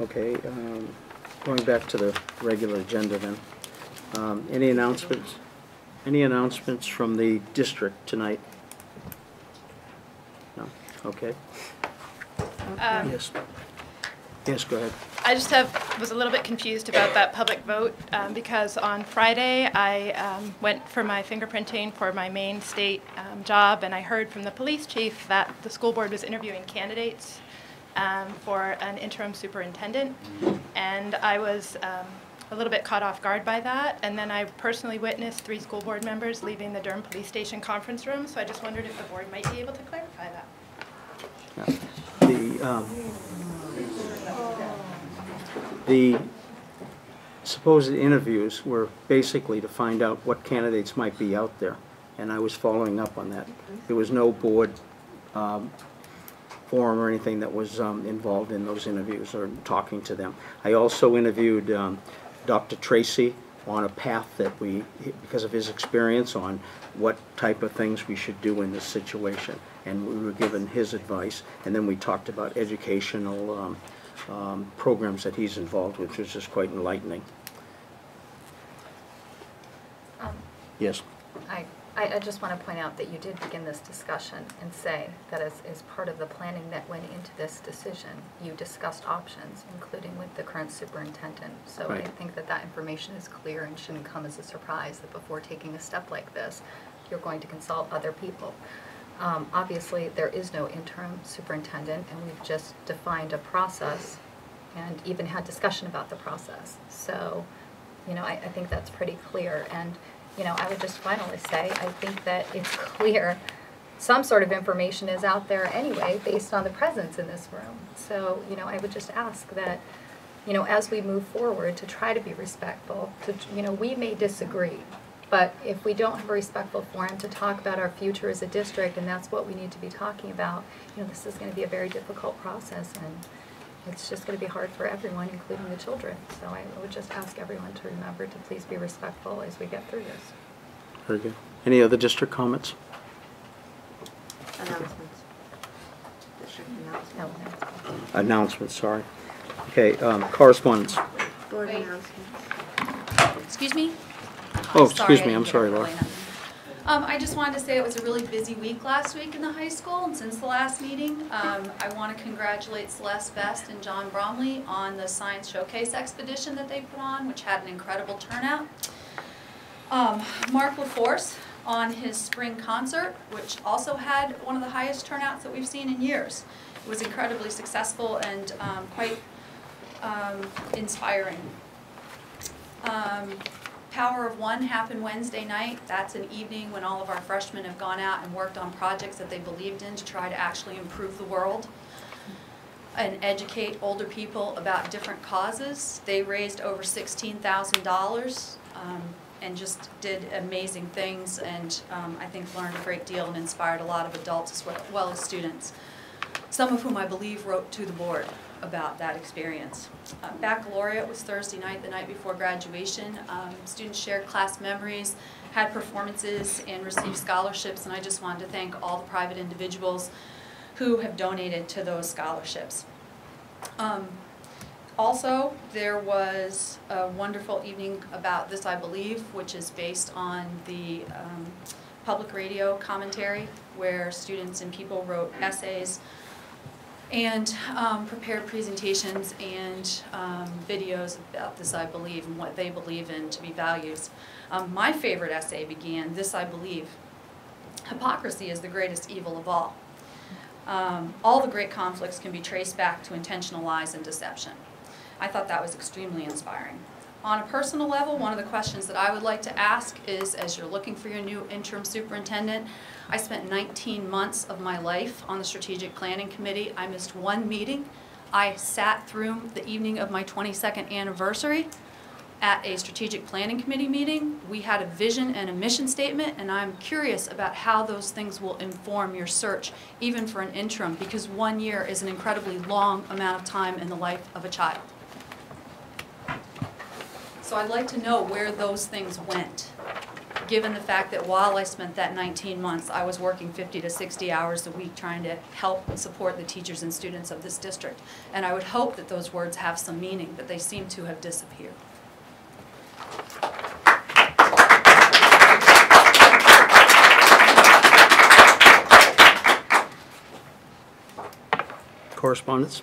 Okay, going back to the regular agenda then. Any announcements? Any announcements from the district tonight? No? Okay. Yes. Yes, go ahead. I just was a little bit confused about that public vote because on Friday I went for my fingerprinting for my Maine state job, and I heard from the police chief that the school board was interviewing candidates for an interim superintendent, and I was a little bit caught off guard by that. And then I personally witnessed 3 school board members leaving the Durham police station conference room, so I just wondered if the board might be able to clarify that. The supposed interviews were basically to find out what candidates might be out there, and I was following up on that. There was no board forum or anything that was involved in those interviews or talking to them. I also interviewed Dr. Tracy on a path that because of his experience, on what type of things we should do in this situation, and we were given his advice, and then we talked about educational programs that he's involved with, which is just quite enlightening. Yes. I just want to point out that you did begin this discussion and say that as part of the planning that went into this decision, you discussed options, including with the current superintendent. So right. I think that information is clear and shouldn't come as a surprise that before taking a step like this, you're going to consult other people. Obviously, there is no interim superintendent, and we've just defined a process and even had discussion about the process. So, you know, I think that's pretty clear. And, you know, I would just finally say, I think that it's clear some sort of information is out there anyway based on the presence in this room. So, you know, I would just ask that, you know, as we move forward, to try to be respectful. You know, we may disagree, but if we don't have a respectful forum to talk about our future as a district, and that's what we need to be talking about, you know, this is going to be a very difficult process, and it's just going to be hard for everyone, including the children. So I would just ask everyone to remember to please be respectful as we get through this. Very good. Any other district comments? Announcements. District announcements. No. Announcements, sorry. Okay, correspondence. Board announcements. Excuse me? Oh, excuse me. I'm sorry, Laura. I just wanted to say it was a really busy week last week in the high school, and since the last meeting, I want to congratulate Celeste Best and John Bromley on the Science Showcase expedition that they put on, which had an incredible turnout. Mark LaForce on his spring concert, which also had one of the highest turnouts that we've seen in years. It was incredibly successful and quite inspiring. Power of One happened Wednesday night. That's an evening when all of our freshmen have gone out and worked on projects that they believed in to try to actually improve the world and educate older people about different causes. They raised over $16,000 and just did amazing things, and I think learned a great deal and inspired a lot of adults as well as students, some of whom I believe wrote to the board about that experience. Baccalaureate was Thursday night, the night before graduation. Students shared class memories, had performances, and received scholarships, and I just wanted to thank all the private individuals who have donated to those scholarships. Also, there was a wonderful evening about This I Believe, which is based on the public radio commentary, where students and people wrote essays and prepared presentations and videos about This I Believe and what they believe in to be values. My favorite essay began, This I Believe: hypocrisy is the greatest evil of all. All the great conflicts can be traced back to intentional lies and deception. I thought that was extremely inspiring. On a personal level, one of the questions that I would like to ask is, as you're looking for your new interim superintendent, I spent 19 months of my life on the Strategic Planning Committee. I missed one meeting. I sat through the evening of my 22nd anniversary at a Strategic Planning Committee meeting. We had a vision and a mission statement, and I'm curious about how those things will inform your search, even for an interim, because 1 year is an incredibly long amount of time in the life of a child. So I'd like to know where those things went. given the fact that while I spent that 19 months, I was working 50 to 60 hours a week trying to help and support the teachers and students of this district. And I would hope that those words have some meaning, but they seem to have disappeared. Correspondence?